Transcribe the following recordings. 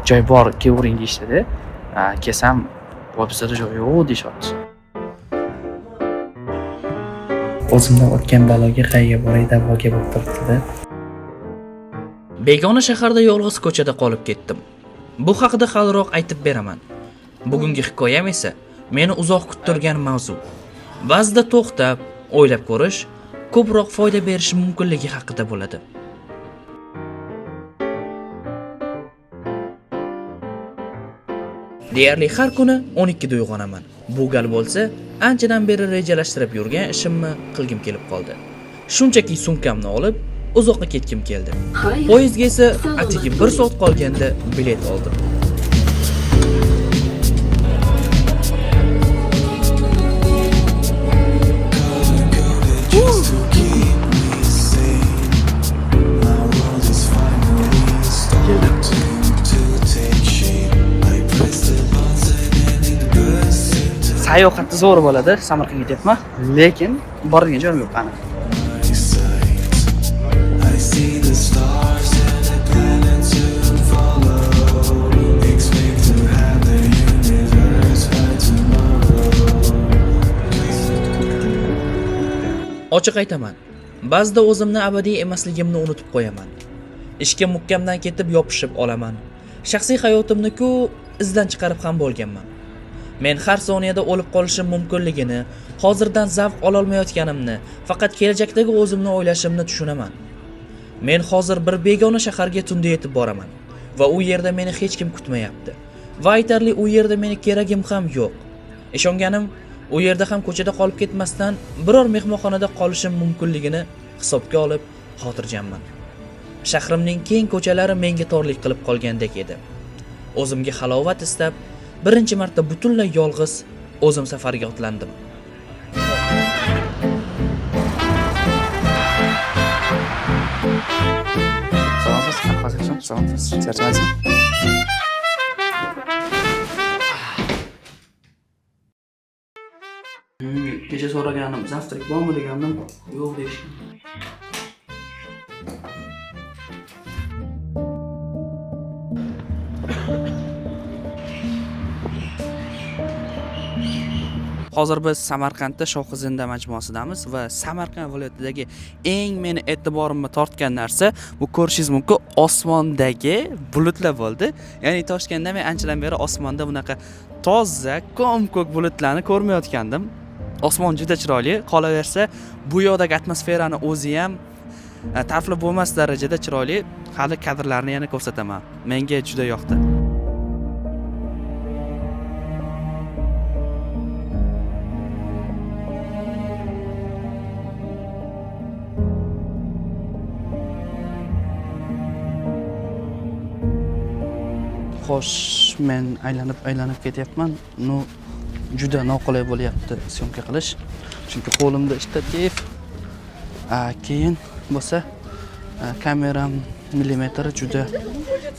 joy bor, kevering deyishdida. Kelsam, bizda joy yo'q deyishyapti. O'zimdan o'tgan baloga qayga boray da'voga bo'lib turibdi-da. Begona shaharda yolg'iz ko'chada qolib ketdim. Bu haqida haliroq aytib beraman. Bugungi hikoyam esa meni uzoq kuttirgan mavzu. Ba'zida to'xtab, o'ylab ko'rish ko'proq foyda berishi mumkinligi haqida bo'ladi. Deyarli har kuni 12 da uyg'onaman. Bu gal bo'lsa, anchadan beri rejalashtirib yurgan ishimni qilgim kelib qoldi. Shunchaki sumkamni olib, uzoqqa ketgim keldi. Poyezdga esa atigi 1 soat qolganda bilet oldim. Sayohatni zo'r bo'ladi, Samarqandga ketyapman, lekin boradigan joyim yo'q aniq. Ochiq aytaman, ba'zida o'zimni abadiy emasligimni unutib qo'yaman. Ishga mukamdan ketib yopishib olaman. Shaxsiy hayotimni-ku izdan chiqarib ham bo'lganman. Men har soniyada o'lib qolishim mumkinligini, hozirdan zavq ola olmayotganimni, faqat kelajakdagi o'zimni o'ylashimni tushunaman. Men hozir bir begona shaharga tunda yetib boraman va u yerda meni hech kim kutmayapti. Va aytarli u yerda meni keragim ham yo'q. Ishonganim, u yerda ham ko'chada qolib ketmasdan biror mehmonxonada qolishim mumkinligini hisobga olib xotirjamman. Shahrimning keng ko'chalari menga torlik qilib qolgandek edi. O'zimga halovat istab, birinchi marta butunlay yolg'iz o'zim safarga otlandim. Kecha so'raganim, zavtrak bormi degandim, yo'q deyishgan. Hozir biz Samarqandda Shohizinda majmuasidamiz va Samarqand viloyatidagi eng meni e'tiborimni tortgan narsa bu ko'rishingiz mumkin osmondagi bulutlar bo'ldi. Ya'ni Toshkentda men anchadan beri osmonda bunaqa toza, ko'm-ko'k bulutlarni ko'rmayotgandim. Osmon juda chiroyli, qolaversa bu yoqdagi atmosferani o'zi ham ta'riflab bo'lmas darajada chiroyli. Hali kadrlarni yana ko'rsataman. Menga juda yoqdi. Xo'sh, men aylanib ketyapman. Juda noqulay bo'lyapti syomka qilish. Chunki qo'limda shtativ. Keyin bo'lsa kameram millimetri juda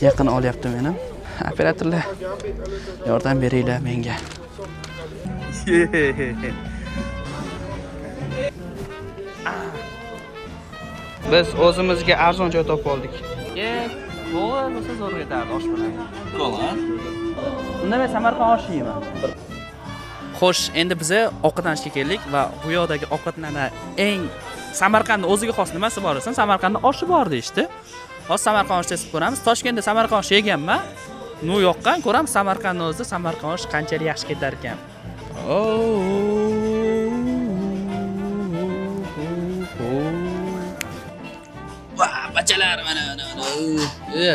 yaqin olyapti meni. Operatorlar, yordam beringlar menga. Biz o'zimizga arzon joy topib oldik. Bo'lsa zo'r ketardi osh bilan. Qo'la. Unda men Samarqand oshi yeyman. Xo'sh, endi biz ovqatlanishga keldik va bu yoqdagi ovqatlarni eng Samarqandning o'ziga xos nimasi bor ekan? Samarqandda oshi bor deydi. Hozir Samarqand oshi test ko'ramiz. Toshkentda Samarqand oshi yeganman. Nu yoqqan ko'ramiz Samarqandning o'zida Samarqand oshi qanchalik yaxshi ketar ekan. Va, bachalar mana.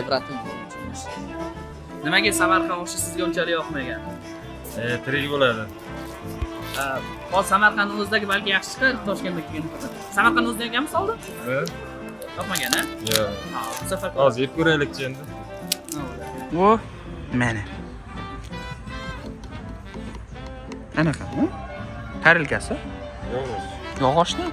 Bratim. Nimaga Samarqand oshi sizga unchalik yoqmagan? Tirik bo'ladi. Hozir Samarqandning o'zidagi balki yaxshi chiqar, Toshkentga kelgan. Samarqand o'zida yeganmisiz oldin? Yoqmagan-a? Yo'q. Bu safar hozir yeb ko'raylik-chi endi. Bu mana. Anaqami? Tarilkasi? Yog'ochni?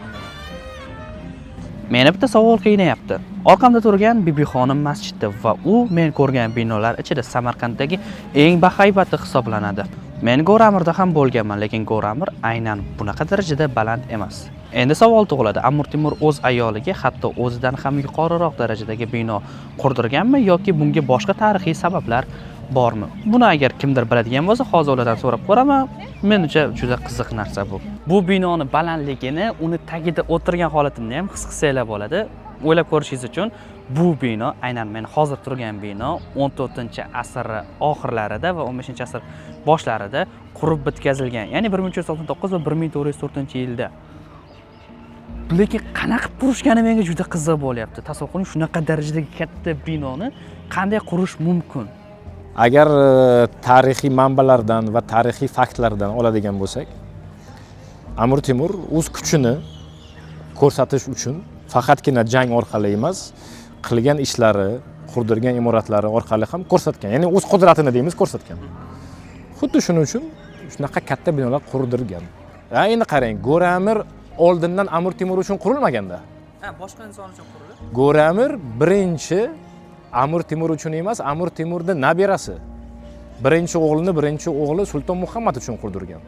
Meni bitta savol qiynayapti. Orqamda turgan Bibixonim masjidi va u men ko'rgan binolar ichida Samarqanddagi eng bahaybat hisoblanadi. Men Go'ramirda ham bo'lganman, lekin Go'ramir aynan bunaqa darajada baland emas. Endi savol tug'iladi. Amir Temur o'z ayoliga hatto o'zidan ham yuqoriroq darajadagi bino qurdirganmi yoki bunga boshqa tarixiy sabablar bormi? Buni agar kimdir biladigan bo'lsa, hozir ulardan so'rab ko'raman. Menimcha juda qiziq narsa bu. Bu binoni balandligini, uni tagida o'tirgan holatimni ham his qilsanglar bo'ladi. O'ylab ko'rishingiz uchun bu bino, aynan men hozir turgan bino 14-asr oxirlarida va 15-asr boshlarida qurib bitkazilgan. Ya'ni 1399 va 1404-yilda. Lekin qanaqa qurishgani menga juda qiziq bo'lyapti. Tasavvur qiling, shunaqa darajadagi katta binoni qanday qurish mumkin? Agar tarixiy manbalardan va tarixiy faktlardan oladigan bo'lsak, Amir Temur o'z kuchini ko'rsatish uchun faqatgina jang orqali emas, qilgan ishlari, qurdirgan imoratlari orqali ham ko'rsatgan. Ya'ni o'z qudratini deymiz, ko'rsatgan. Xuddi shuning uchun shunaqa katta binolar qurdirgan. Endi qarang, Go'ramir oldindan Amir Temur uchun qurilmaganda. Boshqa inson uchun qurildi. Go'ramir birinchi Amir Temur uchun emas, Amir Temurning nabirasi. Birinchi o'g'li Sulton Muhammad uchun qurdirgan.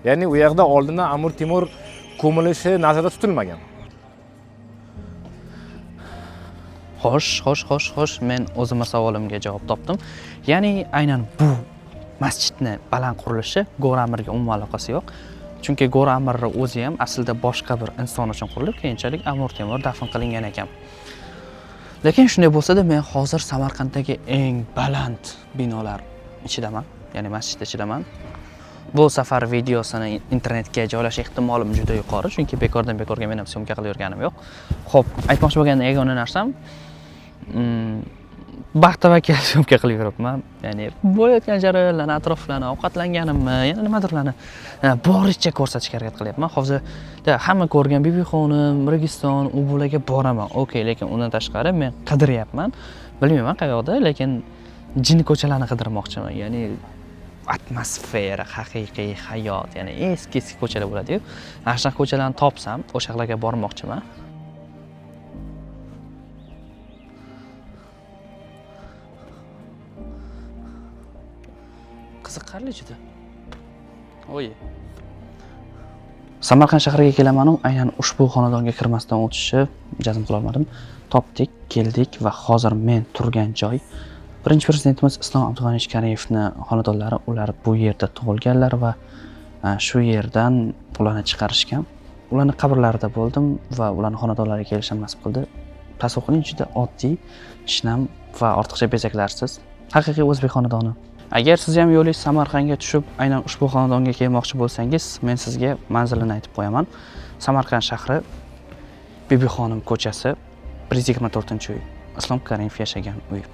Ya'ni u yerda oldindan Amir Temur ko'milishi nazarda tutilmagan. Xo'sh, men o'zimga savolimga javob topdim. Ya'ni aynan bu masjidni baland qurilishi Go'ramirga umuman aloqasi yo'q. Chunki Go'ramirni o'zi ham aslida boshqa bir inson uchun qurilib, keyinchalik Amir Temur dafn qilingan ekan. Lekin shunday bo'lsa-da, men hozir Samarqanddagi eng baland binolar ichidaman, ya'ni masjid ichidaman. Bu safar videosini internetga joylash ehtimolim juda yuqori, chunki bekorga men ham syomka qilib yurganim yo'q. Xo'p, aytmoqchi bo'lgan yagona narsam baxtavakkal syomka qilib yuribman. Ya'ni bo'layotgan jarayonlarni, atroflarni, ovqatlanganimni, yana nimadirlarni boricha ko'rsatishga harakat qilyapman. Hozirda hamma ko'rgan Bibixonim, Registon, u bularga boraman. Okey, lekin undan tashqari men qidiryapman. Bilmayman qayoqda, lekin jin ko'chalarni qidirmoqchiman. Ya'ni atmosfera, haqiqiy hayot, ya'ni eski ko'chalar bo'ladi-yu. Ana shunaqa ko'chalarni topsam, o'sha yerlarga bormoqchiman. Qiziqarli juda. Oy. Samarqand shahriga kelaman-u, aynan ushbu xonadonga kirmasdan o'tishni jazm qila olmadim. Topdik, keldik va hozir men turgan joy Birinchi prezidentimiz Islom Abdug'aniyevich Karimovning xonadonlari, ular bu yerda tug'ilganlar va shu yerdan ularni chiqarishgan. Ularning qabrlarida bo'ldim va ularning xonadonlariga kelishim nasib qildi. Tasavvur qiling, juda oddiy, shinam va ortiqcha bezaklarsiz haqiqiy o'zbek xonadoni. Agar siz ham yo'lingiz Samarqandga tushib, aynan ushbu xonadonga kelmoqchi bo'lsangiz, men sizga manzilini aytib qo'yaman. Samarqand shahri, Bibixonim ko'chasi, 124-uy. Islom Karimov yashagan uy.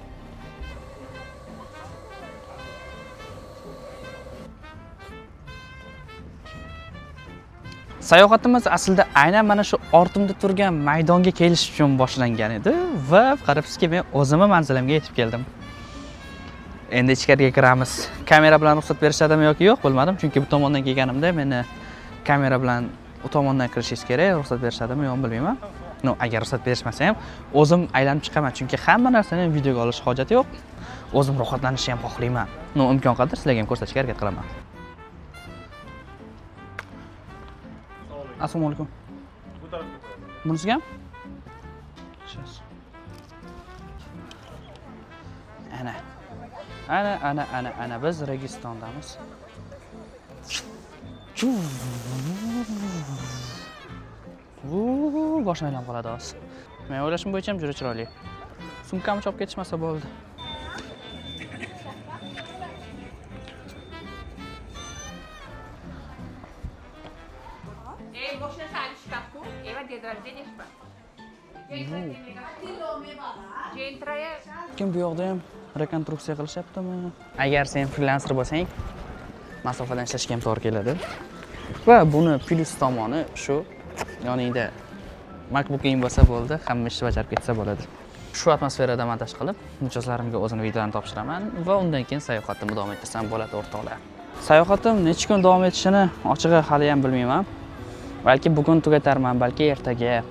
Sayohatimiz aslida aynan mana shu ortimda turgan maydonga kelish uchun boshlangan edi va qarabsizki, men o'zimni manzilimga yetib keldim. Endi ichkariga kiramiz. Kamera bilan ruxsat berishadimi yoki yo'q bilmadim, chunki bu tomondan kelganimda meni kamera bilan u tomondan kirishingiz kerak, ruxsat berishadimi yo'q bilmayman. No, agar ruxsat berishmasa ham o'zim aylanib chiqaman, chunki hamma narsani videoga olish hojati yo'q. O'zim rohatlanishni ham xohlayman. No, imkon qadar sizlarga ham ko'rsatishga harakat qilaman. Assalomu alaykum. Bu tarafga qo'ying. Bunisiga ham? Ana biz Registondamiz. Boshim aylanib qoladi hozir. Men o'ylashim bo'yicha ham juda chiroyli. Sumkamni chopib ketishmasa bo'ldi. Można sali w szkapku, Ewa dedrajdzie szpa. Kim bu yoqda ham rekonstruksiya qilishyaptimi? Agar sen freelancer bo'lsang, masofadan ishlashga ham to'g'ri keladi. Va buni plyus tomoni shu yoningda MacBook'ing bo'lsa bo'ldi, hamma ishni bajarib ketsa bo'ladi. Shu atmosferada montaj qilib, mijozlarimga o'zini videolarni topshiraman va undan keyin sayohatimni davom ettirsam bo'ladi o'rtoqlar. Sayohatim necha kun davom etishini ochig'i hali ham bilmayman. Balki bugun tugatarman, balki ertaga.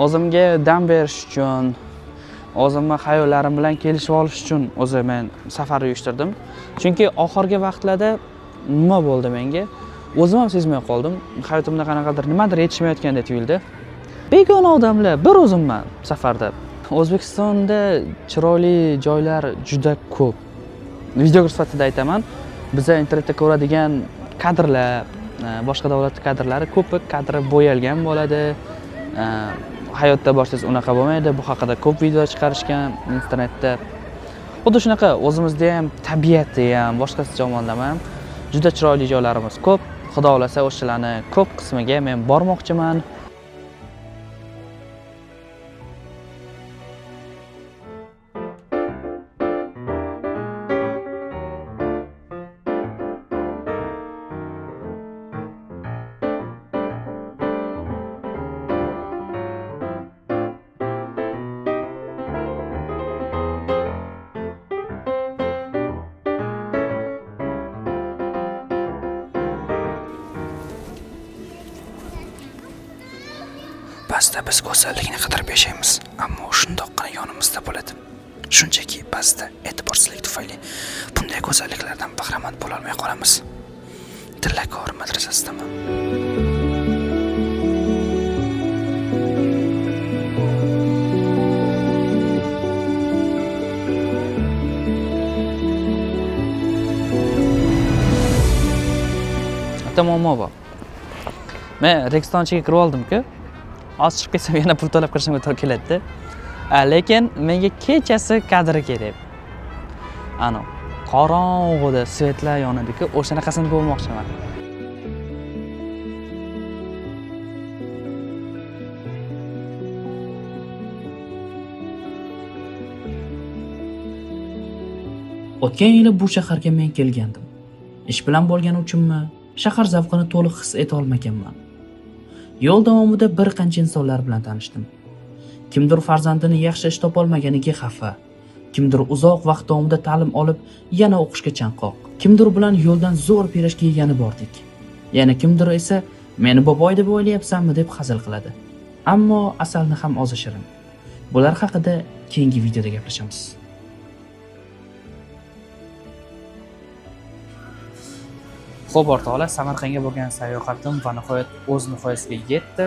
O'zimga dam berish uchun, o'zimni xayollarim bilan kelishib olish uchun o'zi men safar uyushtirdim. Chunki oxirgi vaqtlarda nima bo'ldi menga? O'zim ham sezmay qoldim. Hayotimda qanaqadir nimadir yetishmayotgandek tuyuldi. Begona odamlar, bir o'zimman safarda. O'zbekistonda chiroyli joylar juda ko'p. videogar sifatida aytaman. Biza internetda ko'radigan kadrlar, boshqa davlat kadrlari ko'pi kadri bo'yalgan bo'ladi. Hayotda boshsiz unaqa bo'lmaydi. Bu haqida ko'p video chiqarishgan internetda. Xuddi shunaqa o'zimizda ham tabiati ham, boshqasi tomonlama ham juda chiroyli joylarimiz ko'p. Xudo xolasa o'shalarni ko'p qismiga men bormoqchiman. Ba'zida biz go'zallikni qidirib yashaymiz, ammo shundoqqina yonimizda bo'ladi. Shunchaki ba'zida e'tiborsizlik tufayli bunday go'zalliklardan bahramand bo'la olmay qolamiz. Tillakor madrasasidaman. Bitta muammo bor. Men restoranchiga kirib oldim-ku. Hozir chiqib ketsam yana pul to'lab kirishimga to'g'ri keladi. Lekin menga kechasi kadri kerak. Ana qorong'uda svetlar yonadi-ku, o'shanaqasini bo'lmoqchiman. O'tgan yili bu shaharga men kelgandim. Ish bilan bo'lgani uchunmi, shahar zavqini to'liq his eta olmaganman. Yo'l davomida bir qancha insonlar bilan tanishdim. Kimdir farzandini yaxshi ish topolmaganiga xafa, kimdir uzoq vaqt davomida ta'lim olib yana o'qishga chanqoq, kimdir bilan yo'ldan zo'r perashga yegani bordik. Yana kimdir esa meni boboy deb o'ylayapsanmi deb hazil qiladi. Ammo asalni ham ozi shirin. Bular haqida keyingi videoda gaplashamiz. Xo'p, o'rtoqlar, Samarqandga bo'lgan sayohatim va nihoyat o'z nihoyasiga yetdi.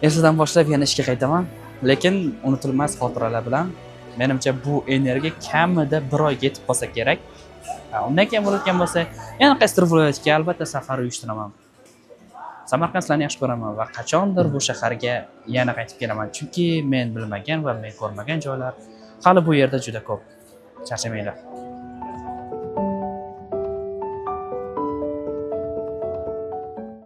Ertadan boshlab yana ishga qaytaman, lekin unutilmas xotiralar bilan. Menimcha bu energiya kamida 1 oyga yetib qolsa kerak. Undan keyin bo'ladigan bo'lsa, yana qaysidir viloyatga albatta safar uyushtiraman. Samarqand sizlarni yaxshi ko'raman va qachondir bu shaharga yana qaytib kelaman, chunki men bilmagan va men ko'rmagan joylar hali bu yerda juda ko'p. Charchamanglar.